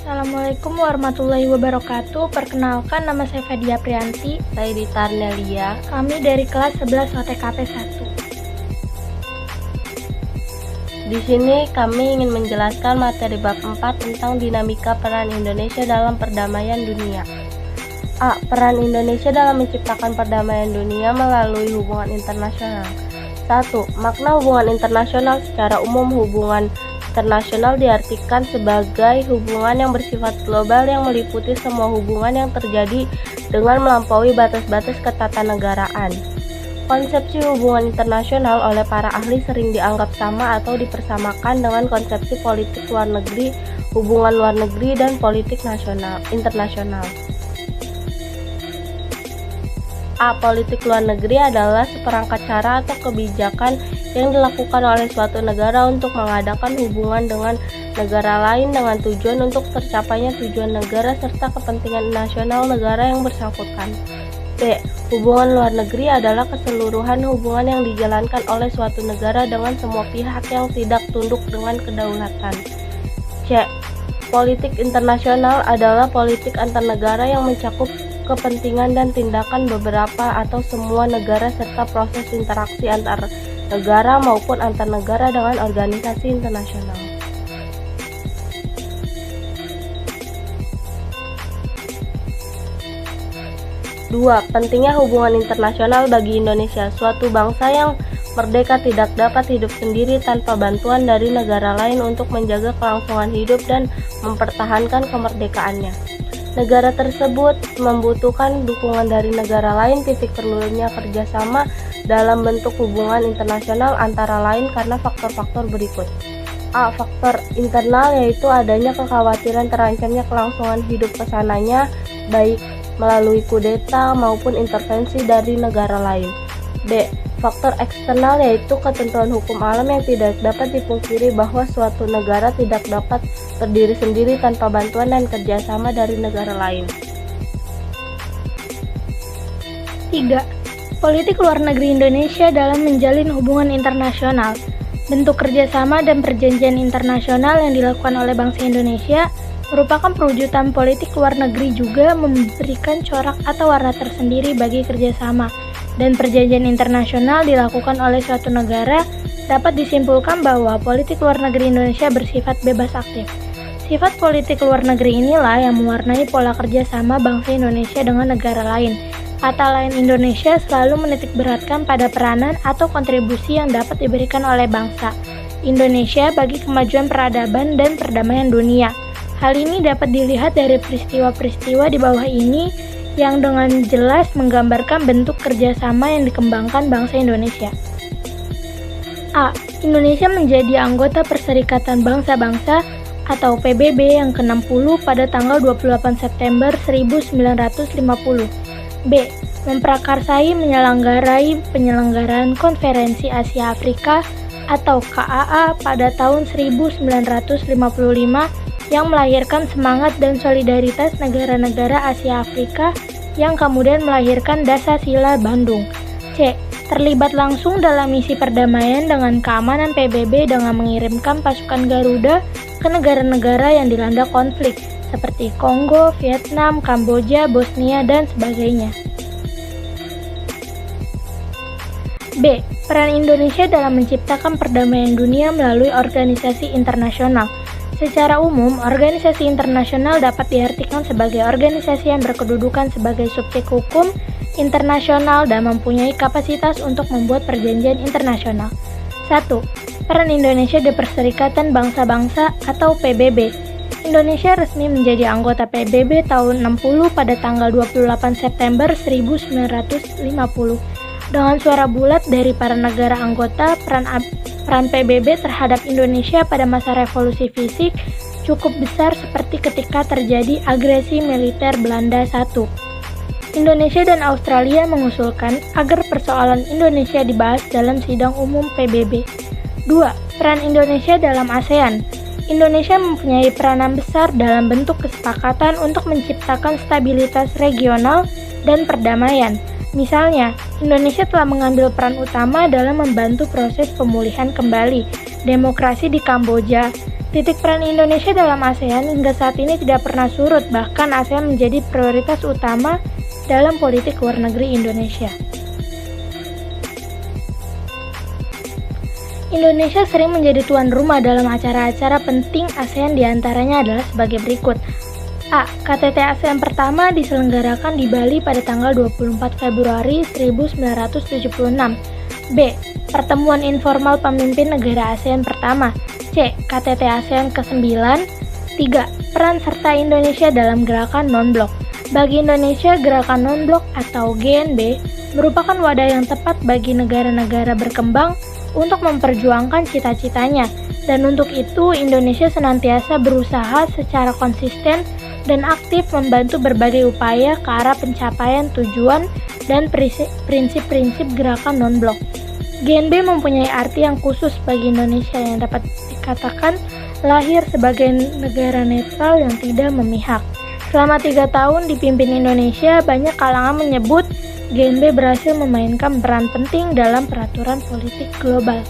Assalamualaikum warahmatullahi wabarakatuh. Perkenalkan, nama saya Fadia Priyanti. Saya Dita Arnelia. Kami dari kelas 11 OTKP 1. Di sini kami ingin menjelaskan materi bab 4 tentang dinamika peran Indonesia dalam perdamaian dunia. A. Peran Indonesia dalam menciptakan perdamaian dunia melalui hubungan internasional. 1. Makna hubungan internasional. Secara umum, hubungan internasional diartikan sebagai hubungan yang bersifat global yang meliputi semua hubungan yang terjadi dengan melampaui batas-batas ketatanegaraan. Konsepsi hubungan internasional oleh para ahli sering dianggap sama atau dipersamakan dengan konsepsi politik luar negeri, hubungan luar negeri, dan politik internasional. A. Politik luar negeri adalah seperangkat cara atau kebijakan yang dilakukan oleh suatu negara untuk mengadakan hubungan dengan negara lain dengan tujuan untuk tercapainya tujuan negara serta kepentingan nasional negara yang bersangkutan. B. Hubungan luar negeri adalah keseluruhan hubungan yang dijalankan oleh suatu negara dengan semua pihak yang tidak tunduk dengan kedaulatan. C. Politik internasional adalah politik antar negara yang mencakup kepentingan dan tindakan beberapa atau semua negara serta proses interaksi antar negara maupun antar negara dengan organisasi internasional. Dua, pentingnya hubungan internasional bagi Indonesia. Suatu bangsa yang merdeka tidak dapat hidup sendiri tanpa bantuan dari negara lain untuk menjaga kelangsungan hidup dan mempertahankan kemerdekaannya. Negara tersebut membutuhkan dukungan dari negara lain. Perlunya kerjasama dalam bentuk hubungan internasional antara lain karena faktor-faktor berikut. A. Faktor internal, yaitu adanya kekhawatiran terancamnya kelangsungan hidup pesananya baik melalui kudeta maupun intervensi dari negara lain. B. Faktor eksternal, yaitu ketentuan hukum alam yang tidak dapat dipungkiri bahwa suatu negara tidak dapat berdiri sendiri tanpa bantuan dan kerjasama dari negara lain. 3. Politik luar negeri Indonesia dalam menjalin hubungan internasional. Bentuk kerjasama dan perjanjian internasional yang dilakukan oleh bangsa Indonesia merupakan perwujudan politik luar negeri, juga memberikan corak atau warna tersendiri bagi kerjasama dan perjanjian internasional dilakukan oleh suatu negara. Dapat disimpulkan bahwa politik luar negeri Indonesia bersifat bebas aktif. Sifat politik luar negeri inilah yang mewarnai pola kerjasama bangsa Indonesia dengan negara lain. Kata lain, Indonesia selalu menitikberatkan pada peranan atau kontribusi yang dapat diberikan oleh bangsa Indonesia bagi kemajuan peradaban dan perdamaian dunia. Hal ini dapat dilihat dari peristiwa-peristiwa di bawah ini yang dengan jelas menggambarkan bentuk kerjasama yang dikembangkan bangsa Indonesia. A. Indonesia menjadi anggota Perserikatan Bangsa-Bangsa atau PBB yang ke-60 pada tanggal 28 September 1950. B. Memprakarsai menyelenggarai penyelenggaraan Konferensi Asia Afrika atau KAA pada tahun 1955 yang melahirkan semangat dan solidaritas negara-negara Asia Afrika yang kemudian melahirkan Dasar-Sila Bandung. C. Terlibat langsung dalam misi perdamaian dengan keamanan PBB dengan mengirimkan pasukan Garuda ke negara-negara yang dilanda konflik seperti Kongo, Vietnam, Kamboja, Bosnia, dan sebagainya. B. Peran Indonesia dalam menciptakan perdamaian dunia melalui organisasi internasional. Secara umum, organisasi internasional dapat diartikan sebagai organisasi yang berkedudukan sebagai subjek hukum internasional dan mempunyai kapasitas untuk membuat perjanjian internasional. 1. Peran Indonesia di Perserikatan Bangsa-Bangsa atau PBB. Indonesia resmi menjadi anggota PBB tahun 60 pada tanggal 28 September 1950. Dengan suara bulat dari para negara anggota, peran PBB terhadap Indonesia pada masa revolusi fisik cukup besar seperti ketika terjadi agresi militer Belanda I. Indonesia dan Australia mengusulkan agar persoalan Indonesia dibahas dalam sidang umum PBB. 2. Peran Indonesia dalam ASEAN. Indonesia mempunyai peranan besar dalam bentuk kesepakatan untuk menciptakan stabilitas regional dan perdamaian. Misalnya, Indonesia telah mengambil peran utama dalam membantu proses pemulihan kembali demokrasi di Kamboja Titik peran Indonesia dalam ASEAN hingga saat ini tidak pernah surut, bahkan ASEAN menjadi prioritas utama dalam politik luar negeri Indonesia. Indonesia sering menjadi tuan rumah dalam acara-acara penting ASEAN, diantaranya adalah sebagai berikut. A. KTT ASEAN pertama diselenggarakan di Bali pada tanggal 24 Februari 1976. B. Pertemuan informal pemimpin negara ASEAN pertama. C. KTT ASEAN ke-9. 3. Peran serta Indonesia dalam gerakan non-blok. Bagi Indonesia, gerakan non-blok atau GNB merupakan wadah yang tepat bagi negara-negara berkembang untuk memperjuangkan cita-citanya, dan untuk itu Indonesia senantiasa berusaha secara konsisten dan aktif membantu berbagai upaya ke arah pencapaian tujuan dan prinsip-prinsip gerakan non-blok. GNB mempunyai arti yang khusus bagi Indonesia yang dapat dikatakan lahir sebagai negara netral yang tidak memihak. Selama 3 tahun dipimpin Indonesia, banyak kalangan menyebut GNB berhasil memainkan peran penting dalam peraturan politik global.